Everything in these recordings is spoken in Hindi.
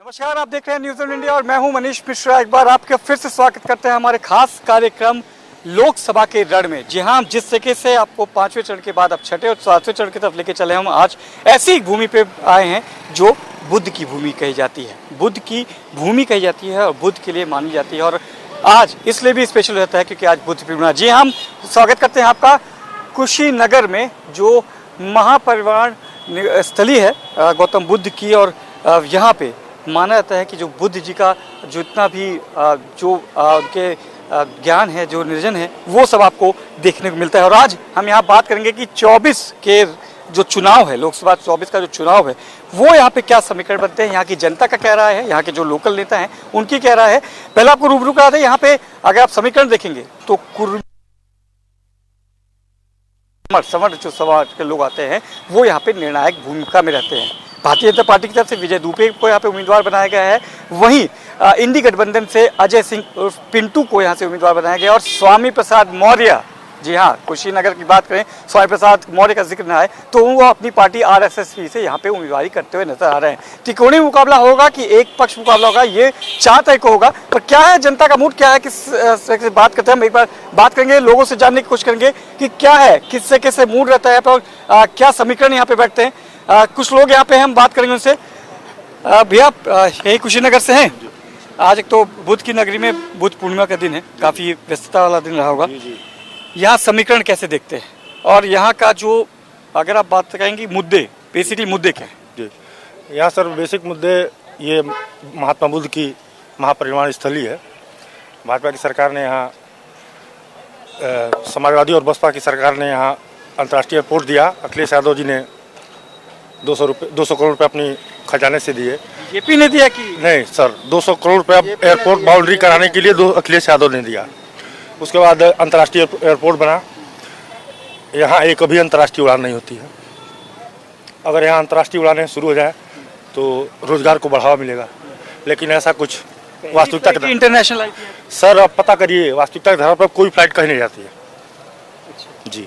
नमस्कार, आप देख रहे हैं न्यूज़ ऑन इंडिया और मैं हूं मनीष मिश्रा। एक बार आपका फिर से स्वागत करते हैं हमारे खास कार्यक्रम लोकसभा के रण में। जी हां, जिस तरीके से आपको 5वें चरण के बाद अब छठे और 7वें चरण की तरफ लेके चले, हम आज ऐसी भूमि पे आए हैं जो बुद्ध की भूमि कही जाती है। बुद्ध की भूमि कही जाती है और बुद्ध के लिए मानी जाती है। और आज इसलिए भी स्पेशल रहता है क्योंकि आज बुद्ध पूर्णिमा। जी, हम स्वागत करते हैं आपका कुशीनगर में, जो महापरिनिर्वाण स्थली है गौतम बुद्ध की। और यहाँ पे माना जाता है कि जो बुद्ध जी का जितना भी उनके ज्ञान है, जो निर्जन है, वो सब आपको देखने को मिलता है। और आज हम यहाँ बात करेंगे कि 24 के जो चुनाव है, लोकसभा 24 का जो चुनाव है, वो यहाँ पे क्या समीकरण बनते हैं, यहाँ की जनता का क्या राय है, यहाँ के जो लोकल नेता हैं उनकी क्या राय है। पहले आपको रूबरू करा दें, यहाँ पे अगर आप समीकरण देखेंगे तो समर जो समाज के लोग आते हैं वो यहाँ पे निर्णायक भूमिका में रहते हैं। भारतीय जनता पार्टी की तरफ से विजय दुबे को यहाँ पे उम्मीदवार बनाया गया है। वहीं इंडी गठबंधन से अजय सिंह पिंटू को यहाँ से उम्मीदवार बनाया गया। और स्वामी प्रसाद मौर्य, जी हाँ, कुशीनगर की बात करें, स्वामी प्रसाद मौर्य का जिक्र ना आए तो वो अपनी पार्टी RSS से यहाँ पे उम्मीदवारी करते हुए नजर आ रहे हैं। त्रिकोणीय मुकाबला होगा कि एक पक्ष मुकाबला होगा, ये 4 तारीख को होगा। पर क्या है जनता का मूड, क्या है, किस से बात करते हैं, हम एक बार बात करेंगे, लोगों से जानने की कोशिश करेंगे कि क्या है, किससे कैसे मूड रहता है और क्या समीकरण यहाँ पे बैठते हैं। कुछ लोग यहाँ पे हैं, हम बात करेंगे उनसे। भैया यही कुशीनगर से हैं। आज एक तो बुद्ध की नगरी में बुद्ध पूर्णिमा का दिन है, काफी व्यस्तता वाला दिन रहा होगा। यहाँ समीकरण कैसे देखते हैं और यहाँ का जो, अगर आप बात करेंगे मुद्दे, बेसिकली मुद्दे क्या है? यहाँ सर बेसिक मुद्दे ये महात्मा बुद्ध की महापरिनिर्वाण स्थली है। भाजपा की सरकार ने यहाँ, समाजवादी और बसपा की सरकार ने यहाँ अंतर्राष्ट्रीय एयरपोर्ट दिया। अखिलेश यादव जी ने 200 करोड़ रुपये अपनी खजाने से दिए। बीजेपी ने दिया कि नहीं सर, 200 करोड़ रुपये एयरपोर्ट बाउंड्री कराने के लिए अखिलेश यादव ने दिया। उसके बाद अंतर्राष्ट्रीय एयरपोर्ट बना। यहाँ एक अभी अंतर्राष्ट्रीय उड़ान नहीं होती है। अगर यहाँ अंतर्राष्ट्रीय उड़ानें शुरू हो जाए तो रोजगार को बढ़ावा मिलेगा, लेकिन ऐसा कुछ वास्तविकता के इंटरनेशनल सर अब पता करिए, वास्तविकता के आधार पर कोई फ्लाइट कहीं नहीं जाती है। जी,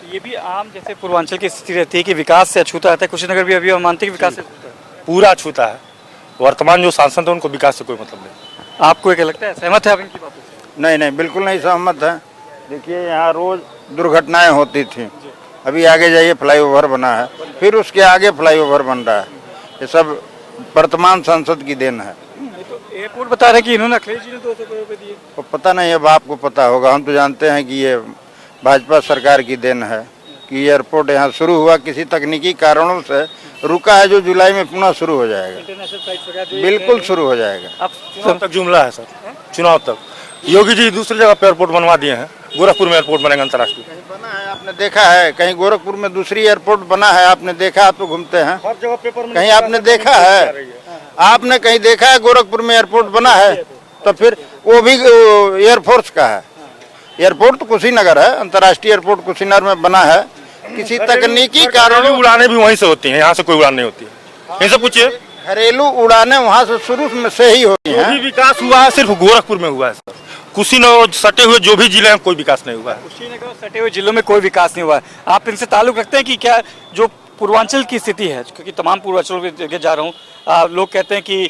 ये भी आम जैसे पूर्वांचल की स्थिति रहती है कि विकास से अछूता रहता है। कुशीनगर भी अभी मानते हैं विकास से पूरा अछूता है। वर्तमान जो सांसद है उनको विकास से कोई मतलब नहीं। आपको क्या लगता है, सहमत है आप इनकी बातों से? नहीं, बिल्कुल नहीं सहमत है। देखिए यहाँ रोज दुर्घटनाएं होती थी, अभी आगे जाइए फ्लाईओवर बना है, फिर उसके आगे फ्लाईओवर बन रहा है। ये सब वर्तमान सांसद की देन है। तो एयरपोर्ट बता रहे कि इन्होंने अखिलेश जी ने 200 करोड़ रुपए दिए। तो पता नहीं, अब आपको पता होगा। हम तो जानते हैं कि ये भाजपा सरकार की देन है कि एयरपोर्ट यहाँ शुरू हुआ, किसी तकनीकी कारणों से रुका है, जो जुलाई में पुनः शुरू हो जाएगा। इंटरनेशनल फ्लाइट वगैरह बिल्कुल शुरू हो जाएगा। अब चुनाव तक जुमला है सर, चुनाव तक। योगी जी दूसरी जगह पे एयरपोर्ट बनवा दिए हैं, गोरखपुर में एयरपोर्ट बनेगा अंतर्राष्ट्रीय। बना है, आपने देखा है? कहीं गोरखपुर में दूसरी एयरपोर्ट बना है, आपने देखा? आप तो घूमते हैं, हर जगह पेपर में कहीं आपने देखा है? आपने कहीं देखा है गोरखपुर में एयरपोर्ट बना है? तो फिर वो भी एयरफोर्स का है। एयरपोर्ट तो कुशीनगर है, अंतर्राष्ट्रीय एयरपोर्ट कुशीनगर में बना है। किसी तकनीकी कारणों उड़ानें भी वहीं से होती हैं, यहाँ से कोई उड़ान नहीं होती है। इनसे पूछिए, घरेलू उड़ानें वहाँ से शुरू में से ही होती जो हैं। भी विकास हुआ है सिर्फ गोरखपुर में हुआ है सर। कुशीनगर सटे हुए जो भी जिले हैं कोई विकास नहीं हुआ है। कुशीनगर सटे हुए जिलों में कोई विकास नहीं हुआ है। आप इनसे ताल्लुक रखते हैं कि क्या जो पूर्वांचल की स्थिति है, क्योंकि तमाम पूर्वांचलों में जगह जा रहा हूँ, लोग कहते हैं कि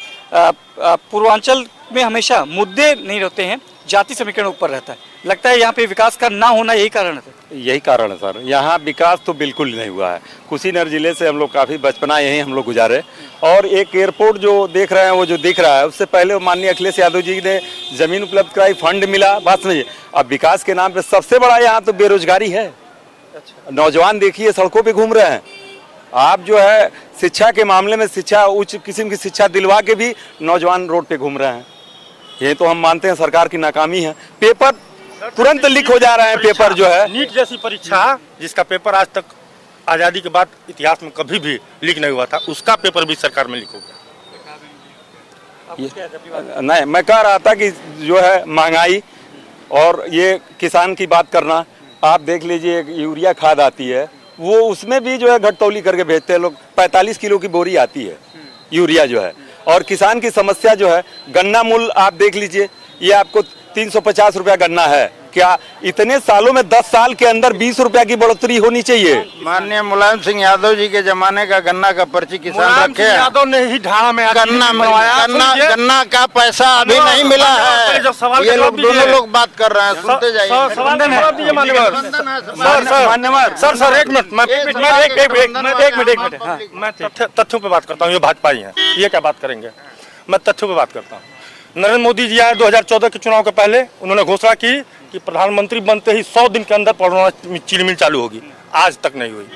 पूर्वांचल में हमेशा मुद्दे नहीं रहते हैं, जाति समीकरण ऊपर रहता है। लगता है यहाँ पे विकास का ना होना यही कारण है? यही कारण है सर, यहाँ विकास तो बिल्कुल नहीं हुआ है। कुशीनगर जिले से हम लोग काफ़ी बचपना यहीं हम लोग गुजारे। और एक एयरपोर्ट जो देख रहे हैं, वो जो दिख रहा है, उससे पहले माननीय अखिलेश यादव जी ने जमीन उपलब्ध कराई, फंड मिला, बात समझिए। अब विकास के नाम पे सबसे बड़ा यहाँ तो बेरोजगारी है। नौजवान देखिए सड़कों पर घूम रहे हैं। आप जो है शिक्षा के मामले में, शिक्षा उच्च किस्म की शिक्षा दिलवा के भी नौजवान रोड पे घूम रहे हैं। ये तो हम मानते हैं सरकार की नाकामी है। पेपर तुरंत लीक हो जा रहे हैं। पेपर जो है नीट जैसी परीक्षा, जिसका पेपर आज तक आज़ादी के बाद इतिहास में कभी भी लीक नहीं हुआ था, उसका पेपर भी सरकार में लीक हो गया। नहीं, मैं कह रहा था कि जो है महंगाई और ये किसान की बात करना, आप देख लीजिए एक यूरिया खाद आती है, वो उसमें भी जो है घटतौली करके भेजते हैं लोग। 45 किलो की बोरी आती है यूरिया जो है। और किसान की समस्या जो है, गन्ना मूल्य आप देख लीजिए, ये आपको 350 रुपया गन्ना है, क्या इतने सालों में 10 साल के अंदर 20 रुपया की बढ़ोतरी होनी चाहिए? माननीय मुलायम सिंह यादव जी के जमाने का गन्ना का पर्ची किसान रखे हैं। यादव ने ही ढाणा में गन्ना का पैसा अभी नहीं मिला है। ये लोग दोनों लोग बात कर रहे हैं, सुनते जाइए। सर एक मिनट, मैं तथ्यों पे बात करता हूँ। ये भाजपा ही है, ये क्या बात करेंगे? मैं तथ्यों पे बात करता हूँ। नरेंद्र मोदी जी आए 2014 के चुनाव के पहले, उन्होंने घोषणा की कि प्रधानमंत्री बनते ही 100 दिन के अंदर परोना चीनी मिल चालू होगी। आज तक नहीं हुई।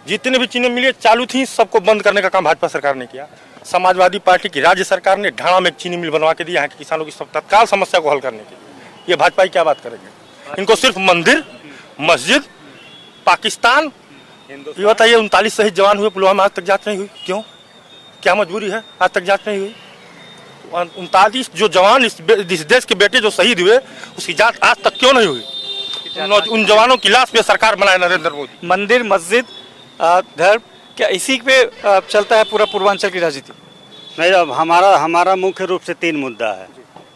जितने भी चीनी मिलें चालू थी, सबको बंद करने का काम भाजपा सरकार ने किया। समाजवादी पार्टी की राज्य सरकार ने ढाणा में एक चीनी मिल बनवा के दी यहाँ के किसानों की तत्काल समस्या को हल करने के लिए। ये भाजपा क्या बात करेंगे? इनको सिर्फ मंदिर, मस्जिद, पाकिस्तान, ये बताइए 39 शहीद जवान हुए पुलवामा, आज तक जांच नहीं हुई। क्यों? क्या मजबूरी है? आज तक जांच नहीं हुई। 39 जो जवान इस देश के बेटे जो शहीद हुए, उसकी जांच आज तक क्यों नहीं हुई? उन जवानों की लाश पे सरकार बनाए नरेंद्र मोदी। मंदिर, मस्जिद, धर्म, क्या इसी पे चलता है पूरा पूर्वांचल की राजनीति? नहीं, अब हमारा मुख्य रूप से 3 मुद्दा है,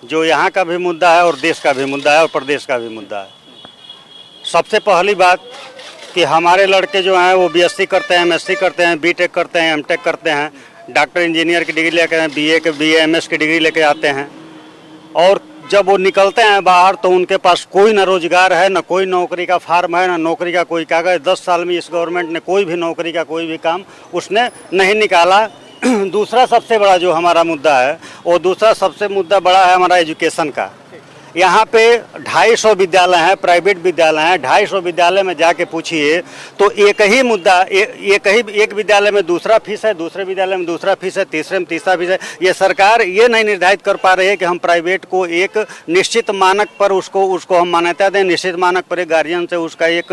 जो यहाँ का भी मुद्दा है और देश का भी मुद्दा है और प्रदेश का भी मुद्दा है। सबसे पहली बात कि हमारे लड़के जो हैं वो BSc करते हैं, MSc करते हैं, B.Tech करते हैं, M.Tech करते हैं, डॉक्टर इंजीनियर की डिग्री लेकर हैं, BA MS की डिग्री लेके आते हैं, और जब वो निकलते हैं बाहर तो उनके पास कोई ना रोजगार है, ना कोई नौकरी का फार्म है, ना नौकरी का कोई कागज। 10 साल में इस गवर्नमेंट ने कोई भी नौकरी का कोई भी काम उसने नहीं निकाला। दूसरा सबसे बड़ा जो हमारा मुद्दा है, वो दूसरा सबसे मुद्दा बड़ा है हमारा एजुकेशन का। यहाँ पे 250 विद्यालय हैं, प्राइवेट विद्यालय हैं। 250 विद्यालय में जाके पूछिए तो एक ही मुद्दा, एक विद्यालय में दूसरा फीस है, दूसरे विद्यालय में दूसरा फीस है, तीसरे में तीसरा फीस है। ये सरकार ये नहीं निर्धारित कर पा रही है कि हम प्राइवेट को एक निश्चित मानक पर उसको हम मान्यता दें, निश्चित मानक पर एक गार्जियन से उसका एक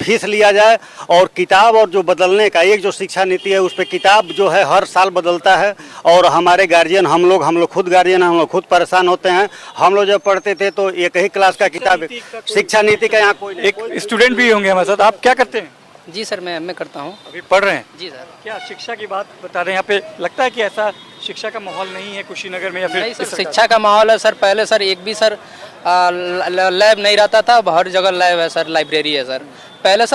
फीस लिया जाए। और किताब और जो बदलने का एक जो शिक्षा नीति है, उस पर किताब जो है हर साल बदलता है, और हमारे गार्जियन हम लोग खुद गार्जियन हैं, हम लोग खुद परेशान होते हैं। हम लोग जब पढ़ते थे तो एक ही क्लास का किताब, शिक्षा नीति का यहाँ कोई नहीं। एक स्टूडेंट भी होंगे हमारे साथ। आप क्या करते हैं? जी सर, मैं एमए करता हूँ। अभी पढ़ रहे हैं? जी सर। क्या शिक्षा की बात बता रहे हैं? यहाँ पे लगता है कि ऐसा शिक्षा का माहौल नहीं है कुशीनगर में, या फिर नहीं सर, शिक्षा का माहौल है सर। पहले सर एक भी सर लैब नहीं रहता था, अब हर जगह लैब है सर, लाइब्रेरी है सर। पहले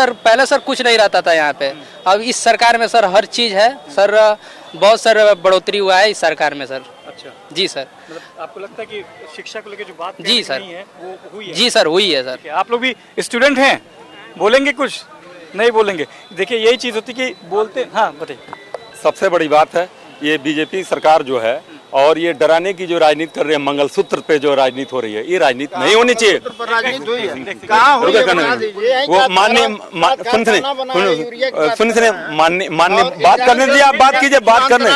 सर कुछ नहीं रहता था यहाँ पे। अब इस सरकार में सर हर चीज़ है सर, बहुत सर बढ़ोतरी हुआ है इस सरकार में सर। अच्छा जी सर। मतलब आपको लगता है कि शिक्षा को लेकर जो बात जी सर नहीं है वो हुई है? जी सर, हुई है सर। आप लोग भी स्टूडेंट हैं, बोलेंगे कुछ? नहीं बोलेंगे। देखिए यही चीज़ होती कि बोलते। हाँ बताइए। सबसे बड़ी बात है ये बीजेपी सरकार जो है, और ये डराने की जो राजनीति कर रहे हैं, मंगलसूत्र पे जो राजनीति हो रही है, ये राजनीति नहीं होनी चाहिए। वो माननीय सुनिए माननीय बात करने दीजिए। आप बात कीजिए, बात करने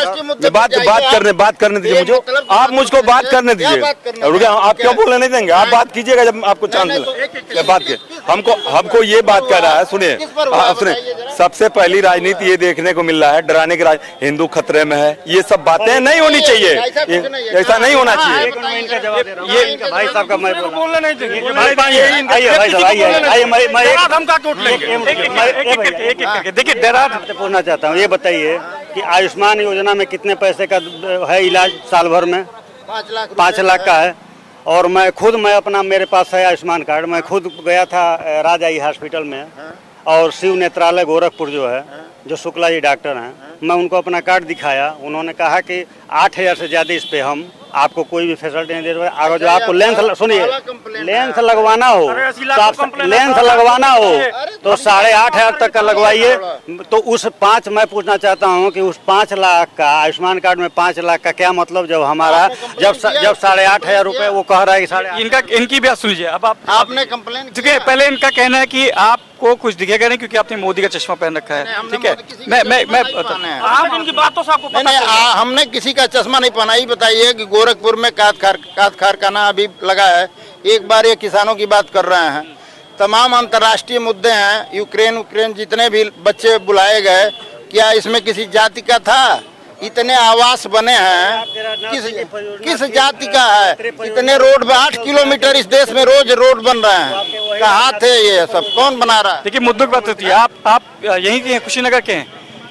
दीजिए मुझे। आप मुझको बात करने दीजिए। रुकिए, आप क्यों बोलने नहीं देंगे? आप बात कीजिएगा जब आपको चांस मिला। बात के हमको ये बात कर रहा है। सुनिए, सबसे पहली राजनीति ये देखने को मिल रहा है, डराने की हिंदू खतरे में है, ये सब बातें नहीं होनी चाहिए। ऐसा नहीं होना चाहिए। ये भाई साहब का मैं बोलने नहीं देंगे। देखिए डरा पूछना चाहता हूँ, ये बताइए कि आयुष्मान योजना में कितने पैसे का है इलाज साल भर में? 5 लाख का है। और मैं अपना, मेरे पास है आयुष्मान कार्ड। मैं खुद गया था राजाई हॉस्पिटल में, और शिव नेत्रालय गोरखपुर जो है, जो शुक्ला जी डॉक्टर हैं, मैं उनको अपना कार्ड दिखाया। उन्होंने कहा कि 8000 से ज़्यादा इस पे हम आपको कोई भी फैसिलिटी नहीं दे रहे। अगर जो आपको लेंस लगवाना हो तो आप लेंस लगवाना हो तो 8,500 तक का लगवाइए। तो उस 5, मैं पूछना चाहता हूँ कि उस 5 लाख का आयुष्मान कार्ड में 5 लाख का क्या मतलब, जब हमारा जब 8,500 रुपये वो कह रहा है कि इनकी बात सुन लीजिए। अब आपने कंप्लेन देखिए, पहले इनका कहना है कि आपको कुछ दिखेगा नहीं क्योंकि आपने मोदी का चश्मा पहन रखा है। ठीक है, मैं आप इनकी बातों से आपको पता हमने किसी का चश्मा नहीं पहना। ही बताइए कि गोरखपुर में काद कारखाना अभी लगा है। एक बार ये किसानों की बात कर रहे हैं। तमाम अंतर्राष्ट्रीय मुद्दे हैं, यूक्रेन जितने भी बच्चे बुलाए गए, क्या इसमें किसी जाति का था? इतने आवास बने हैं, किस जाति का है? इतने रोड 8 किलोमीटर इस देश में रोज रोड बन रहे हैं। कहाँ थे ये सब? कौन बना रहा है? देखिए मुद्दों की बात होती है। आप यहीं के हैं, कुशीनगर के हैं।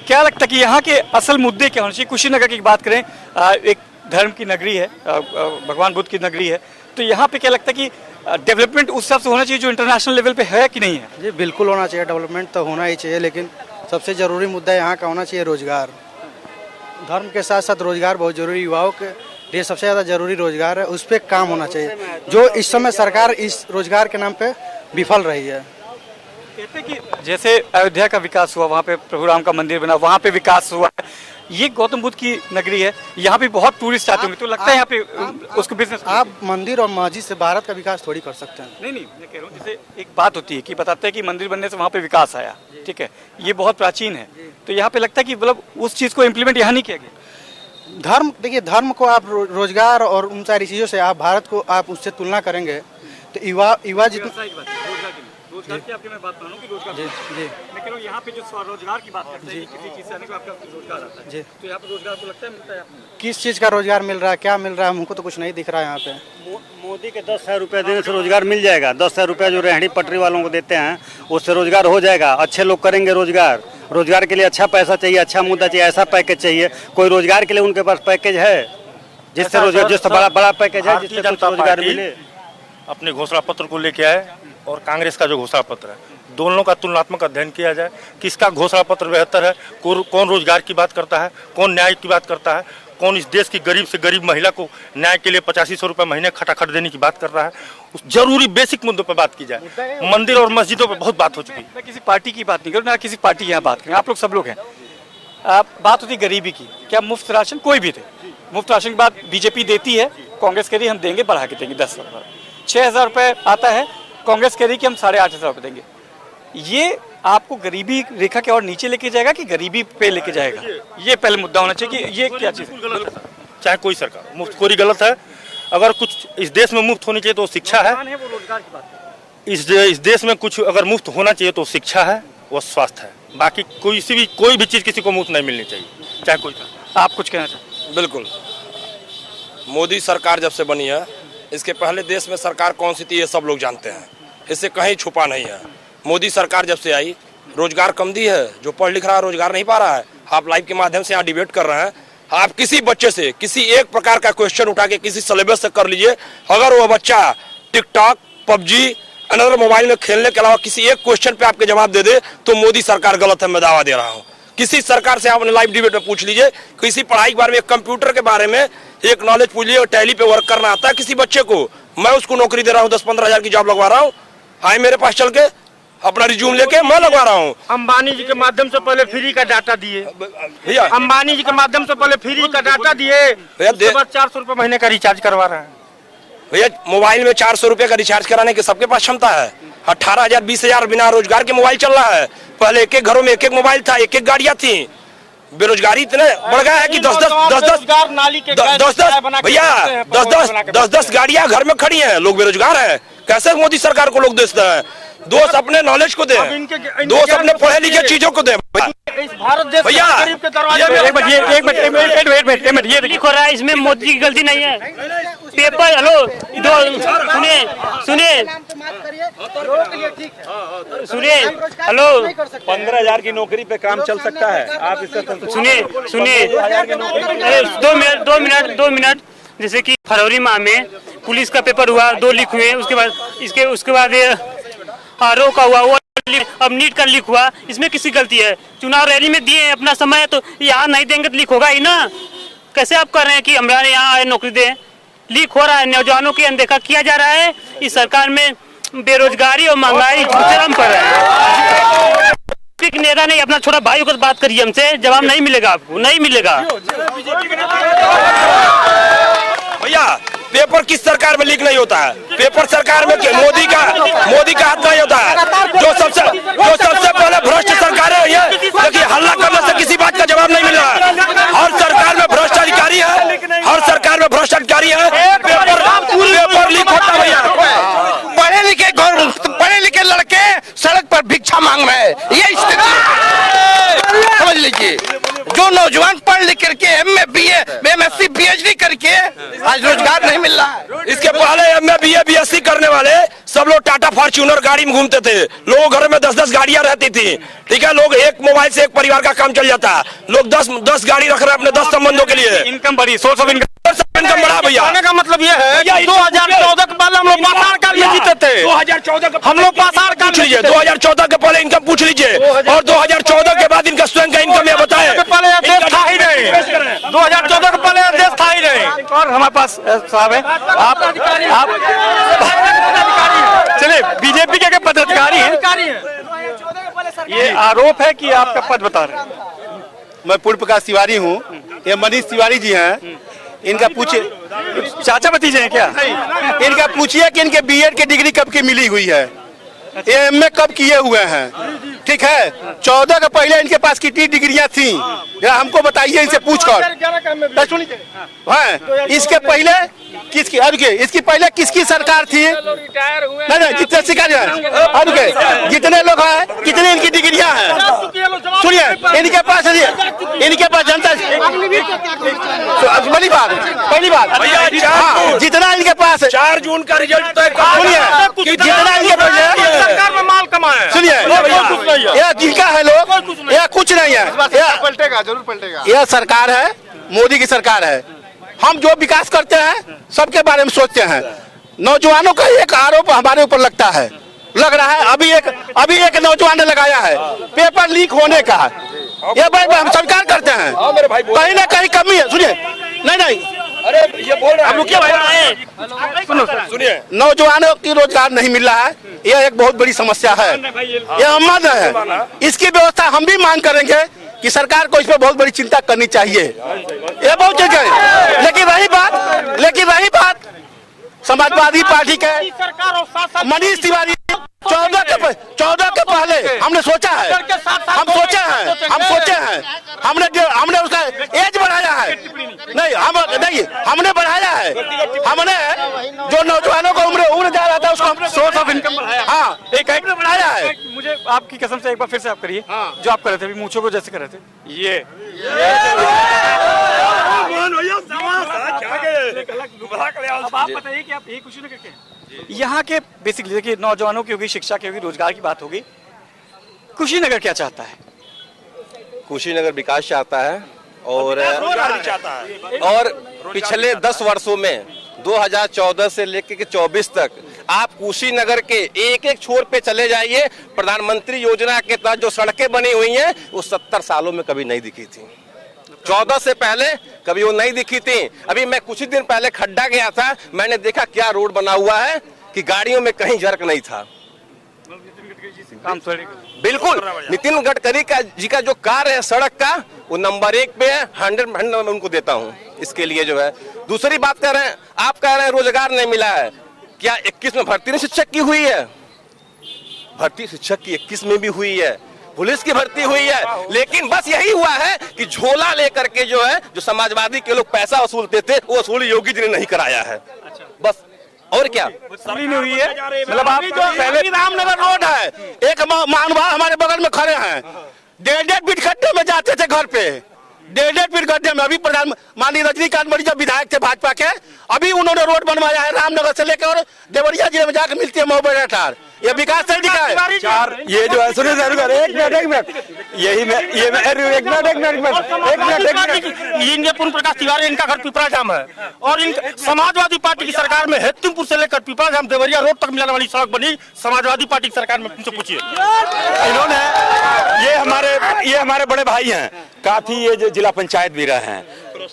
क्या लगता है कि यहाँ के असल मुद्दे क्या होने चाहिए? कुशीनगर की बात करें, एक धर्म की नगरी है, भगवान बुद्ध की नगरी है, तो यहाँ पे क्या लगता है कि डेवलपमेंट उस हिसाब से होना चाहिए जो इंटरनेशनल लेवल पे है कि नहीं है? जी बिल्कुल होना चाहिए, डेवलपमेंट तो होना ही चाहिए, लेकिन सबसे ज़रूरी मुद्दा यहाँ का होना चाहिए रोज़गार। धर्म के साथ साथ रोज़गार बहुत ज़रूरी, युवाओं के लिए सबसे ज़्यादा ज़रूरी रोज़गार है, उस पर काम होना चाहिए, जो इस समय सरकार इस रोज़गार के नाम पे विफल रही है। कहते हैं कि जैसे अयोध्या का विकास हुआ, वहाँ पे प्रभु राम का मंदिर बना, वहाँ पे विकास हुआ है, ये गौतम बुद्ध की नगरी है, यहाँ पे बहुत टूरिस्ट आते होंगे, तो लगता है यहाँ पे उसको बिजनेस। आप मंदिर और मस्जिद से भारत का विकास थोड़ी कर सकते हैं। नहीं मैं कह रहा हूँ जैसे एक बात होती है कि बताते हैं कि मंदिर बनने से वहाँ पे विकास आया, ठीक है, ये बहुत प्राचीन है, तो यहाँ पे लगता है कि मतलब उस चीज़ को इम्प्लीमेंट यहाँ नहीं किया गया। धर्म देखिए, धर्म को आप रोज़गार और उन सारी चीज़ों से आप भारत को आप उससे तुलना करेंगे तो युवा जितना रोजगार की आपकी मैं बात मानूं कि रोजगार जी मैं कह रहा हूँ यहाँ पे जो स्वरोजगार की बात करते हैं कि किसी चीज़ से आने को आपका रोजगार आता है जी, तो यहाँ पे रोजगार को लगता है मिलता है आपको? किस चीज़ का रोज़गार मिल रहा है, क्या मिल रहा है, हमको तो कुछ नहीं दिख रहा है यहाँ पे। मोदी के 10,000 रुपये देने से रोजगार मिल जाएगा। 10,000 रुपये जो रेहड़ी पटरी वालों को देते हैं उससे रोजगार हो जाएगा। अच्छे लोग करेंगे रोजगार। रोजगार के लिए अच्छा पैसा चाहिए, अच्छा मुद्दा चाहिए, ऐसा पैकेज चाहिए। कोई रोजगार के लिए उनके पास पैकेज है जिससे रोजगार, जिससे बड़ा पैकेज है जिससे कुछ रोजगार मिले। अपने घोषणा पत्र को लेके आए और कांग्रेस का जो घोषणा पत्र है, दोनों का तुलनात्मक अध्ययन किया जाए, किसका घोषणा पत्र बेहतर है, कौन रोजगार की बात करता है, कौन न्याय की बात करता है, कौन इस देश की गरीब से गरीब महिला को न्याय के लिए 8500 रुपये महीने खटाखट देने की बात कर रहा है। उस जरूरी बेसिक मुद्दों पर बात की जाए। मंदिर और मस्जिदों पर बहुत बात हो चुकी है। मैं किसी पार्टी की बात नहीं करूँ, ना किसी पार्टी की यहाँ बात करें, आप लोग सब लोग हैं। बात होती गरीबी की, क्या मुफ्त राशन कोई भी दे, मुफ्त राशन की बात बीजेपी देती है, कांग्रेस कह रही है हम देंगे, बढ़ा के देंगे 10,000 6,000 रुपये आता है, कांग्रेस कह रही है कि हम 8,500 रुपये देंगे। ये आपको गरीबी रेखा के और नीचे लेके जाएगा कि गरीबी पे लेके जाएगा? ये पहले मुद्दा होना चाहिए कि ये क्या चीज़ है। चाहे कोई सरकार, मुफ्तखोरी गलत है। अगर कुछ इस देश में मुफ्त होनी चाहिए तो शिक्षा है। वो रोजगार की बात। इस देश में कुछ अगर मुफ्त होना चाहिए तो शिक्षा है, वो स्वास्थ्य है। बाकी कोई भी चीज़ किसी को मुफ्त नहीं मिलनी चाहिए, चाहे कोई था। आप कुछ कहना चाहते? बिल्कुल। मोदी सरकार जब से बनी है, इसके पहले देश में सरकार कौन सी थी ये सब लोग जानते हैं, इससे कहीं छुपा नहीं है। मोदी सरकार जब से आई, रोजगार कम दी है, जो पढ़ लिख रहा है रोजगार नहीं पा रहा है। आप लाइव के माध्यम से यहाँ डिबेट कर रहे हैं, आप किसी बच्चे से किसी एक प्रकार का क्वेश्चन उठा के किसी सिलेबस से कर लीजिए, अगर वो बच्चा टिकटॉक, पबजी, अनदर मोबाइल में खेलने के अलावा किसी एक क्वेश्चन पे आपके जवाब दे दे तो मोदी सरकार गलत है, मैं दावा दे रहा हूँ। किसी सरकार से आपने लाइव डिबेट में पूछ लीजिए, किसी पढ़ाई के बारे में, कंप्यूटर के बारे में एक नॉलेज पूछ लीजिए, टैली पे वर्क करना आता है किसी बच्चे को, मैं उसको नौकरी दे रहा हूँ, 10-15 हज़ार की जॉब लगवा रहा हूँ, आए मेरे पास चल के अपना रिज्यूम लेके मैं लगवा रहा हूँ। अंबानी जी के माध्यम से पहले फ्री का डाटा दिए भैया, अंबानी जी के माध्यम से पहले फ्री का डाटा दिए, उसके बाद 400 रुपये महीने का रिचार्ज करवा रहे हैं। भैया मोबाइल में 400 रुपये का रिचार्ज कराने की सबके पास क्षमता है। 18,000 20,000 बिना रोजगार के मोबाइल चल रहा है। पहले एक घरों में एक मोबाइल था, एक गाड़ियां थी। बेरोजगारी इतने बढ़ गया है कि 10-10 गाड़ियां घर में खड़ी हैं, लोग बेरोजगार हैं। कैसे मोदी सरकार को लोग देते हैं? दोस्त अपने नॉलेज को दे, दोस्त अपने पढ़े लिखे चीजों को दे। भैया ये लिख हो रहा है, इसमें मोदी की गलती नहीं है। पेपर हेलो सुनिए हेलो 15,000 की नौकरी पे काम चल सकता है। आप इससे सुनिए 2 मिनट। जैसे कि फरवरी माह में पुलिस का पेपर हुआ, 2 लीक हुए, उसके बाद आरओ का हुआ, वो अब नीट का लीक हुआ। इसमें किसी गलती है? चुनाव रैली में दिए अपना समय, तो यहाँ नहीं देंगे तो लीक होगा ही ना। कैसे आप कर रहे हैं कि हमारे यहाँ नौकरी दें? लीक हो रहा है, नौजवानों की अनदेखा किया जा रहा है। इस सरकार में बेरोजगारी और महंगाई चरम पर है। नेता नहीं, अपना छोटा भाई को बात करिए हमसे, जवाब नहीं मिलेगा, आपको नहीं मिलेगा। भैया पेपर किस सरकार में लीक नहीं होता है? पेपर सरकार में मोदी का हाथ नहीं होता है। जो सबसे पहले भ्रष्ट सरकारें हुई है, लेकिन हल्ला करने से किसी बात का जवाब नहीं मिल रहा है। हर सरकार में भ्रष्ट अधिकारी है, हर सरकार में भ्रष्ट अधिकारी है। पेपर लीक होता है भैया। पढ़े लिखे लड़के सड़क पर भिक्षा मांग रहे हैं, ये स्थिति समझ लीजिए। जो नौजवान पढ़ लिख करके MA BA MSc PhD करके आज रोजगार नहीं मिल रहा है। इसके पहले MA BA BSc करने वाले सब लोग टाटा फॉर्च्यूनर गाड़ी में घूमते थे। लोगों घर में 10-10 गाड़ियां रहती थी, ठीक है। लोग एक मोबाइल से एक परिवार का काम चल जाता। लोग 10 गाड़ी रख रहे हैं अपने 10 संबंधों के लिए। इनकम बढ़ी, सोर्स ऑफ इनकम बढ़ा भैया। का मतलब ये है 2014 के बाद पहले हम लोग पाषाण काल में जीते थे। 2014 का हम लोग पाषाण काल पूछ में लीजिए, जीते थे। 2014 के पहले इनकम पूछ लीजिए और 2014 के बाद इनका स्वयं का इनकम ये बताए। पहले यह देश था ही नहीं, 2014 के पहले यह देश था ही नहीं। और हमारे पास साहब है, आप चलिए बीजेपी के पदाधिकारी हैं, ये आरोप है कि आपका पद बता रहे हैं। मैं पूर्ण प्रकाश तिवारी हूँ, ये मनीष तिवारी जी हैं, इनका पूछिए। चाचा भतीजे हैं क्या? इनका पूछिए कि इनके बीएड की डिग्री कब की मिली हुई है, ये एमए कब किए हुए हैं, ठीक है। 14 के पहले इनके पास कितनी डिग्रियां थी, जरा हमको बताइए इनसे पूछकर। सुनिए, हाँ, इसके पहले किसकी, रुके, इसकी पहले किसकी सरकार थी? नहीं, जितने शिकारी हैं, रुके, जितने लोग हैं, कितनी इनकी डिग्रियां हैं, सुनिए, इनके पास जनता, पहली बात, हाँ, जितना इनके पास 4 जून का रिजल्ट सुनिए, जितना इनके पास सरकार में माल कमाए, सुनिए, यह जिनका है लोग, यह कुछ नहीं है, पलटेगा, जरूर पलटेगा। यह सरकार है, मोदी की सरकार है। हम जो विकास करते हैं सबके बारे में सोचते हैं। नौजवानों का एक आरोप हमारे ऊपर लगता है, लग रहा है, अभी एक नौजवान ने लगाया है पेपर लीक होने का। ये भाई हम स्वीकार करते हैं, कहीं ना कहीं कमी है। सुनिए, नहीं, अरे ये बोल रहा है, सुनिए, नौजवानों की रोजगार नहीं मिल रहा है, यह एक बहुत बड़ी समस्या है, यह अमद है। इसकी व्यवस्था हम भी मांग करेंगे कि सरकार को इस पर बहुत बड़ी चिंता करनी चाहिए, ये बहुत जगह है। लेकिन रही बात समाजवादी पार्टी के मनीष तिवारी, 14 के पहले हमने सोचा है, हमने उसका एज बढ़ाया है, हमने बढ़ाया है, हमने जो नौजवानों का उम्र जा रहा था उसको सोर्स ऑफ इनकम बढ़ाया। हाँ, एक बढ़ाया है। मुझे आपकी कसम से एक बार फिर से आप करिए जो आप कर रहे थे, अभी मूंछों को जैसे कर रहे थे, ये अब आप बताइए कि आप यही कुशीनगर के हैं। यहाँ के बेसिकली देखिए, नौजवानों की होगी, शिक्षा की होगी, रोजगार की बात होगी, कुशीनगर क्या चाहता है? कुशीनगर विकास चाहता है और पिछले 10 वर्षों में 2014 से लेकर के 24 तक आप कुशीनगर के एक छोर पे चले जाइए, प्रधानमंत्री योजना के तहत जो सड़कें बनी हुई हैं वो 70 सालों में कभी नहीं दिखी थी। 14 से पहले कभी वो नहीं दिखी थी। अभी मैं कुछ ही दिन पहले खड्डा गया था, मैंने देखा क्या रोड बना हुआ है कि गाड़ियों में कहीं जर्क नहीं था। बिल्कुल, नितिन गडकरी जी का जो कार्य है सड़क का, वो नंबर 1 पे है, 100 मैं उनको देता हूँ इसके लिए जो है। दूसरी बात कर रहे हैं, आप कह रहे हैं रोजगार नहीं मिला है, क्या 21 में भर्ती नहीं शिक्षक की हुई है? भर्ती शिक्षक की 21 में भी हुई है, पुलिस की भर्ती हुई है, लेकिन बस यही हुआ है कि झोला लेकर के जो है, जो समाजवादी के लोग पैसा वसूलते थे, वो वसूल योगी जी ने नहीं कराया है, बस। और क्या नहीं हुई है? मतलब आप पहले रामनगर रोड है, एक महानुभाव हमारे बगल में खड़े हैं, 1.5 फीट गड्ढे में जाते थे घर पे, 1.5 फीट गड्ढे में। अभी प्रधान माननीय रजनीकांत मणि जब विधायक थे भाजपा के, अभी उन्होंने रोड बनवाया है रामनगर से लेकर और देवरिया जिले में जाकर मिलती है महोबा ठार। ये विकास नहीं दिखा है। चार ये जो है, सुनिए एक मिनट, इनके पूर्ण प्रकाश तिवारी, इनका घर पिपरा जाम है और इन समाजवादी पार्टी की सरकार में हेतिमपुर से लेकर पिपरा जाम देवरिया रोड तक मिलाने वाली सड़क बनी समाजवादी पार्टी की सरकार में, उनसे पूछिए। इन्होंने ये हमारे बड़े भाई हैं, काफी ये जो जिला पंचायत भी रहे हैं,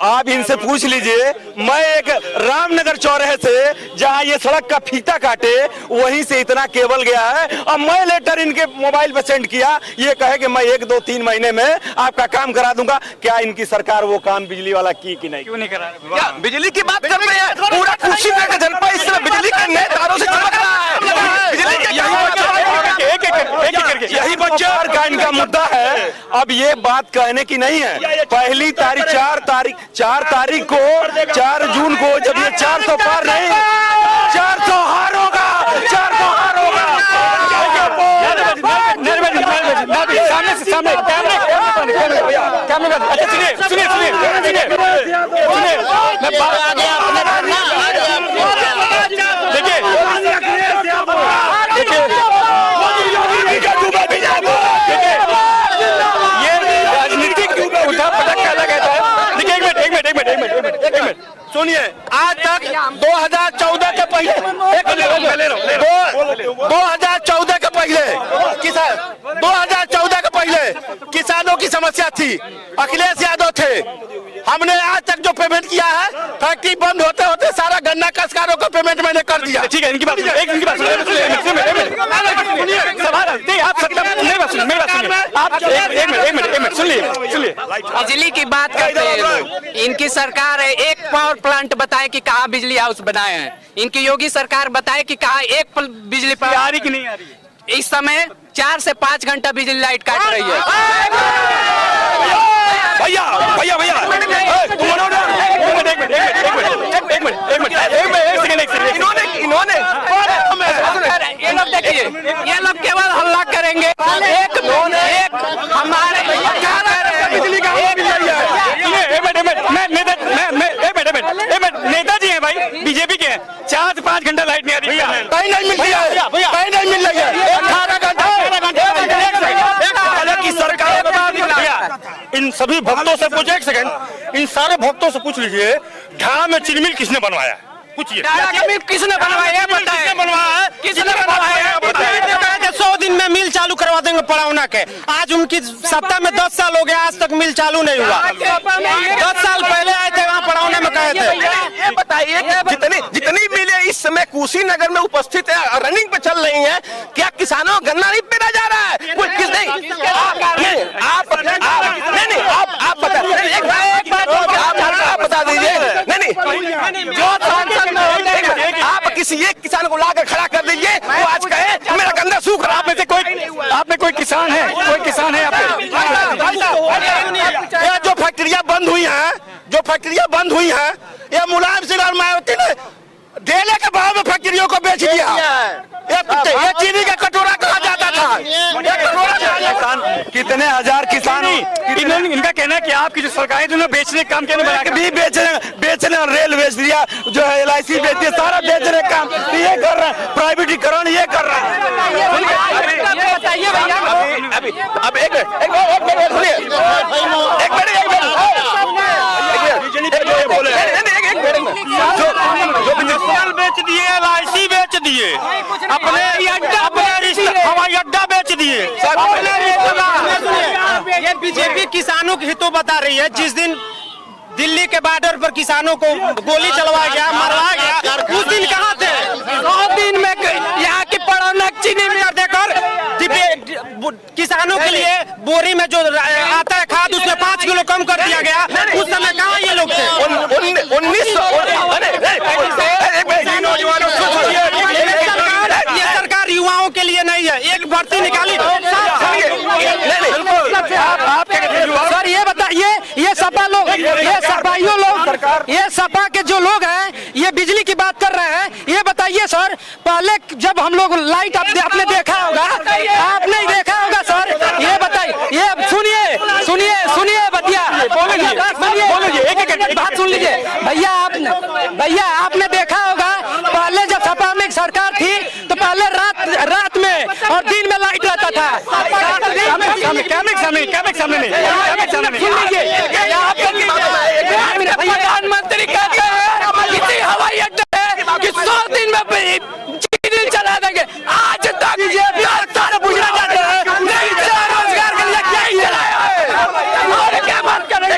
आप इनसे पूछ लीजिए। मैं एक रामनगर चौराहे से जहां ये सड़क का फीता काटे वहीं से इतना केबल गया है, और मैं लेटर इनके मोबाइल पे सेंड किया, ये कहे कि मैं 1, 2, 3 महीने में आपका काम करा दूंगा। क्या इनकी सरकार वो काम बिजली वाला की कि नहीं? क्यों नहीं करा? क्या बिजली की बात कर रहे हैं? पूरा कुशीनगर का जनपद इस समय बिजली के नए तारों से चमक रहा है। बिजली के यही बच्चा का इनका मुद्दा है। अब ये बात कहने की नहीं है। पहली तारीख 4 तारीख को 4 जून को जब ये 400 पार नहीं, 400 हार होगा, 400 हार होगा। सामने सुनिए, आज तक 2014 के पहले 2014 के पहले 2014 के पहले किसानों की समस्या थी, अखिलेश यादव थे। हमने आज तक जो पेमेंट किया है, फैक्ट्री बंद होते होते सारा गन्ना काश्तकारों को पेमेंट मैंने कर दिया। ठीक है, इनकी बात सुनिए, इनकी बात सुनिए, बिजली की बात करते हैं लोग। इनकी सरकार है, एक पावर प्लांट बताए कि कहाँ बिजली हाउस बनाए हैं। इनकी योगी सरकार बताए कि कहाँ एक बिजली पर आ रही कि नहीं आ रही? इस समय 4 से 5 घंटा बिजली लाइट काट रही है। भैया भैया भैया इन्होंने ये लोग केवल हल्ला करेंगे। एक हमारे नेताजी हैं भाई, बीजेपी के हैं। 4 से 5 घंटा लाइट नहीं आ रही, कहीं नहीं मिल रही है, कहीं नहीं मिल रही है। 18 घंटा की सरकार इन सभी भक्तों से पूछे, एक सेकंड, इन सारे भक्तों से पूछ लीजिए, ढाका में चीनी मिल किसने बनवाया? पूछिए किसने बनवाया? किसने बनवाया? किसने बनवाया? 100 दिन में मिल चालू करवा देंगे पड़ौना के। आज उनकी सत्ता में 10 साल हो गया, आज तक मिल चालू नहीं हुआ। 10 साल पहले आए थे वहाँ पड़ौना में, कहे थे। ये बताइए जितनी मिलें इस समय कुशीनगर में उपस्थित है, रनिंग पे चल रही हैं, क्या किसानों को गन्ना नहीं पेरा जा रहा है? कोई किस नहीं आप बता दीजिए। नहीं जो सांसद में आप किसी एक किसान को लाकर खड़ा कर दीजिए, वो आज कहे मेरा गन्ना सूख रहा। आप में से कोई किसान है? कोई किसान है आपके? ये जो फैक्ट्रियां बंद हुई हैं, ये मुलायम सिंह और मायावती ने डेले के भाव में फैक्ट्रियों को बेच दिया। ये चीनी का कटोरा कहा जाता था। कितने हजार किसान, इनका कहना है कि आपकी जो सरकारें जो बेचने का काम क्या भी बेचने रेल बेच दिया, जो है LIC बेच दिया, सारा बेचने का काम ये कर रहा है, प्राइवेटीकरण ये कर रहा है। अब एक मिनट सुनिए, बेच दिए, LIC बेच दिए, अपने हवाई अड्डा बेच दिए। ये बीजेपी किसानों के हितों बता रही है। जिस दिन दिल्ली के बॉर्डर पर किसानों को गोली चलवा गया, मरवा गया, उस दिन कहाँ थे? 100 दिन में यहाँ की पड़ौना चीनी मिल देकर किसानों के लिए बोरी में जो आता है खाद, उसमें 5 किलो कम कर दिया गया। उस समय कहाँ ये लोग थे? 1900 ये सरकार युवाओं के लिए नहीं है। एक भर्ती निकाली सर, ये बताइए, ये सपा लोग, ये सपाइयों लोग, ये सपा के जो लोग हैं, ये बिजली की बात कर रहे हैं। ये बताइए सर, पहले जब हम लोग लाइट आपने देखा होगा, आप नहीं देखा होगा सर। ये बताइए, ये सुनिए बतिया, एक बात सुन लीजिए भैया, आपने देखा होगा पहले जब सपा में सरकार थी तो पहले रात में और दिन में लाइट रहता था। प्रधानमंत्री कहते हैं किसी हवाई अड्डे कि 100 दिन में चीनी चला देंगे। आज तक पूछना चाहते हैं रोजगार के लिए क्या ही चलाया है और क्या बात करेंगे?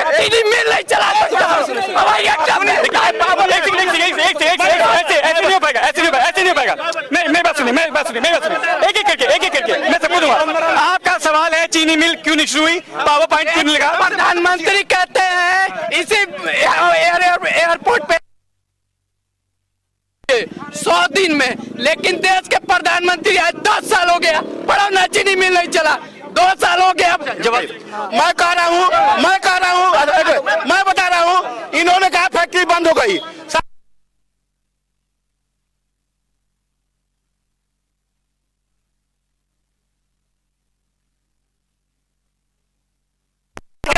चीनी मिल नहीं चला सकता, हवाई अड्डा मेरी बात सुनिए, एक एक करके मैं सब पूछूंगा। आपका सवाल है चीनी मिल क्यों नहीं शुरू हुई, पावर पॉइंट क्यों नहीं लगा? प्रधानमंत्री कहते हैं इसी एयरपोर्ट पे 100 दिन में, लेकिन देश के प्रधानमंत्री आज 10 साल हो गया, पड़ौना चीनी मिल नहीं चला। 2 साल हो गया। मैं कह रहा हूँ, मैं बता रहा हूँ, इन्होंने कहा फैक्ट्री बंद हो गई।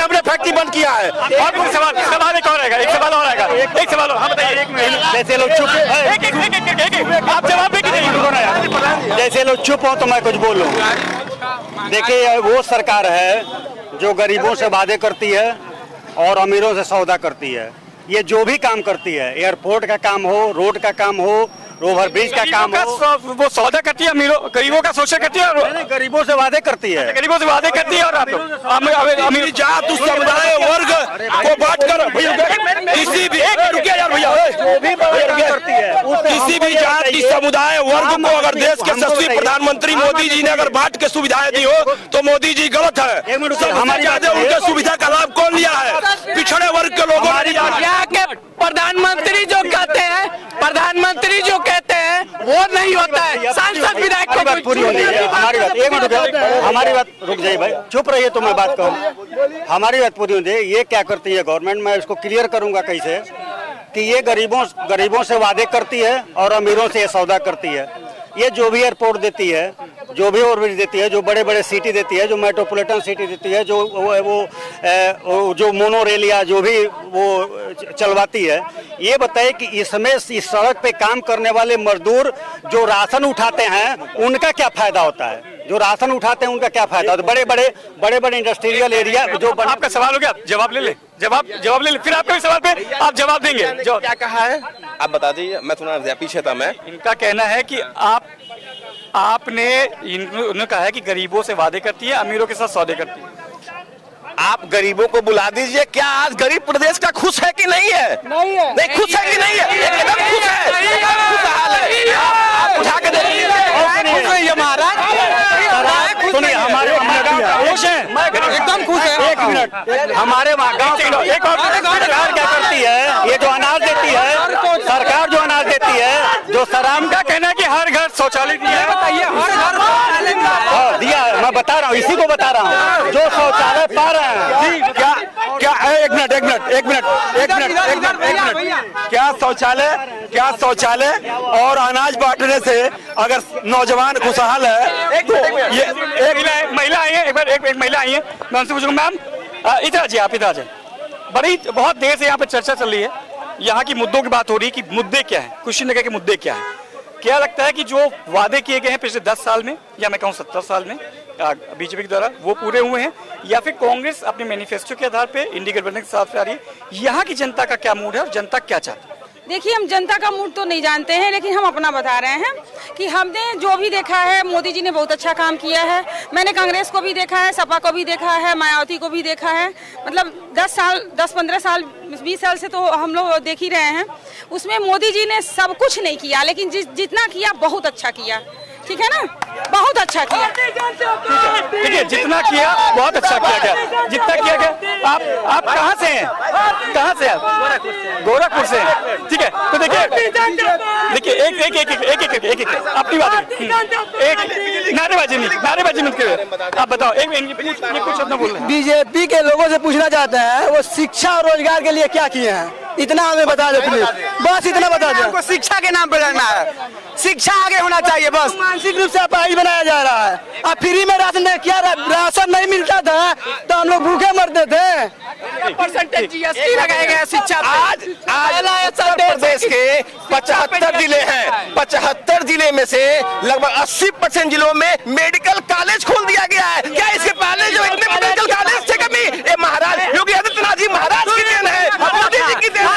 हमने फैक्ट्री बंद किया है। और कोई सवाल एक और आएगा, एक सवाल और आएगा, एक सवाल और। हाँ बताइए, जैसे लोग चुप, आप जवाब दें कि नहीं? जैसे लोग चुप हो तो मैं कुछ बोलूं। देखिए, वो सरकार है जो गरीबों से वादे करती है और अमीरों से सौदा करती है। ये जो भी काम करती है, एयरपोर्ट का काम हो, रोड का काम हो, ओवर ब्रिज का काम हो, वो सौदा करती है, अमीरों गरीबों का शोषण करती है और गरीबों से वादे करती है। गरीबों से वादे करती है और आप अमीर जात उस समुदाय वर्ग को बांटकर किसी भी रुकिए यार भैया, किसी भी जाति समुदाय वर्ग को अगर देश के यशस्वी प्रधानमंत्री मोदी जी ने अगर बांट के सुविधाएं दी हो तो मोदी जी गलत है। सबसे ज्यादा उनके सुविधा का लाभ कौन लिया है? पिछड़े वर्ग के लोगों ने। यहाँ के प्रधानमंत्री जो कहते हैं, प्रधानमंत्री जो कहते हैं वो नहीं होता है। सांसद विधायक को बात पूरी होनी है। हमारी बात एक मिनट, हमारी बात रुक जाइए भाई, चुप रहिए तो मैं बात कहूँ। हमारी बात पूरी होनी है। ये क्या करती है गवर्नमेंट, मैं इसको क्लियर करूंगा कैसे कि ये गरीबों से वादे करती है और अमीरों से ये सौदा करती है। ये जो भी एयरपोर्ट देती है, जो भी ओवरब्रिज देती है, जो बड़े बड़े सिटी देती है, जो मेट्रोपॉलिटन सिटी देती है, वो जो मोनो रेल या जो भी वो चलवाती है, ये बताए कि इसमें इस सड़क पे काम करने वाले मजदूर जो राशन उठाते हैं उनका क्या फायदा होता है? जो राशन उठाते हैं उनका क्या फायदा होता है? बड़े बड़े इंडस्ट्रियल एरिया जो आपका सवाल हो गया, जवाब ले ले, जवाब ले ले, फिर आपके सवाल पे आप जवाब देंगे। क्या कहा है आप बता दीजिए, मैं थोड़ा पीछे था। मैं इनका कहना है कि आपने उन्होंने कहा है कि गरीबों से वादे करती है, अमीरों के साथ सौदे करती है। आप गरीबों को बुला दीजिए। क्या आज गरीब प्रदेश का खुश है कि नहीं है? नहीं खुश है कि नहीं है? एकदम खुश है, खुशहाल है। आप उठा के देखिए सुनिए, हमारे खुश है, एकदम खुश है। एक मिनट, हमारे गाँव एक और सरकार क्या करती है? ये जो अनाज देती है, सरकार जो अनाज देती है, जो सराम का कहना है कि हर घर शौचालय दिया है। बताइए, हर घर दिया है, मैं बता रहा हूँ, इसी को बता रहा हूँ, जो शौचालय पा रहे हैं। क्या एक मिनट, क्या शौचालय और अनाज बांटने से अगर नौजवान खुशहाल है तो ये एक महिला आई है, एक महिला आई है, मैं उनसे पूछूंगा मैम इधर आ जाइए, आप इधर आ जाइए। बहुत देर से यहाँ पे चर्चा चल रही है, यहाँ की मुद्दों की बात हो रही है कि मुद्दे क्या है, कुशीनगर के मुद्दे क्या है। क्या लगता है कि जो वादे किए गए हैं पिछले 10 साल में या मैं कहूँ 70 साल में बीजेपी के द्वारा, वो पूरे हुए हैं या फिर कांग्रेस अपने मैनिफेस्टो के आधार पे इंडिया गठबंधन के साथ आ रही है? यहाँ की जनता का क्या मूड है और जनता क्या चाहती है? देखिए, हम जनता का मूड तो नहीं जानते हैं, लेकिन हम अपना बता रहे हैं कि हमने जो भी देखा है, मोदी जी ने बहुत अच्छा काम किया है। मैंने कांग्रेस को भी देखा है, सपा को भी देखा है, मायावती को भी देखा है। मतलब 10-15 साल 20 साल से तो हम लोग देख ही रहे हैं। उसमें मोदी जी ने सब कुछ नहीं किया, लेकिन जितना किया बहुत अच्छा किया। ठीक है ना, बहुत अच्छा किया। ठीक है, जितना किया बहुत अच्छा किया गया, जितना किया गया। आप कहाँ से हैं? कहाँ से आप? गोरखपुर से हैं। ठीक है, तो देखिए एक अपनी बात, एक नारेबाजी मत करिए। आप बताओ, एक कुछ अपना बोल रहे हैं। बीजेपी के लोगों से पूछना चाहते हैं वो शिक्षा और रोजगार के लिए क्या किए हैं, इतना हमें बता दो प्लीज, बस इतना बता दो। हमको शिक्षा के नाम पे लड़ना है, शिक्षा आगे होना चाहिए बस। मानसिक रूप से अपराधी बनाया जा रहा है। अब फ्री में राशन क्या राशन नहीं मिलता था तो हम लोग भूखे मरते थे। परसेंटेज जीएसटी लगाया गया शिक्षा। आज प्रदेश के 75 जिले हैं, 75 जिले में से लगभग 80% जिलों में मेडिकल कॉलेज खोल दिया गया है। क्या इसके पहले जो इतने मेडिकल कॉलेज थे कभी? ये महाराज योगी आदित्यनाथ जी महाराज की देन है, मोदी जी की देन है।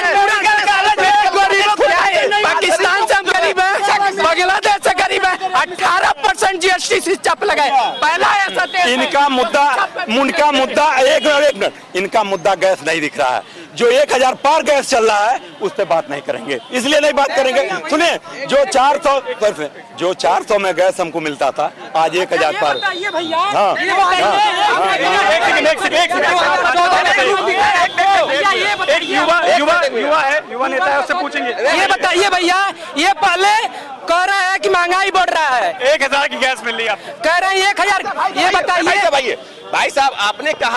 पाकिस्तान से हम गरीब है, बांग्लादेश से गरीब है, 18% जीएसटी शिक्षा पे लगाए। पहला ऐसा इनका मुद्दा एक मिनट, इनका मुद्दा गैस नहीं दिख रहा है। जो 1000 पार गैस चल रहा है उस पर बात नहीं करेंगे, इसलिए नहीं बात करेंगे। सुनिए, जो 400 में गैस हमको मिलता था, आज 1000 पार। युवा नेता है, उससे पूछेंगे। ये बताइए भैया, ये पहले कह रहे हैं कि महंगाई बढ़ रहा है, 1000 की गैस मिल रही है आपको, कह रहे हैं 1000। ये बताइए भाई साहब, आपने कहा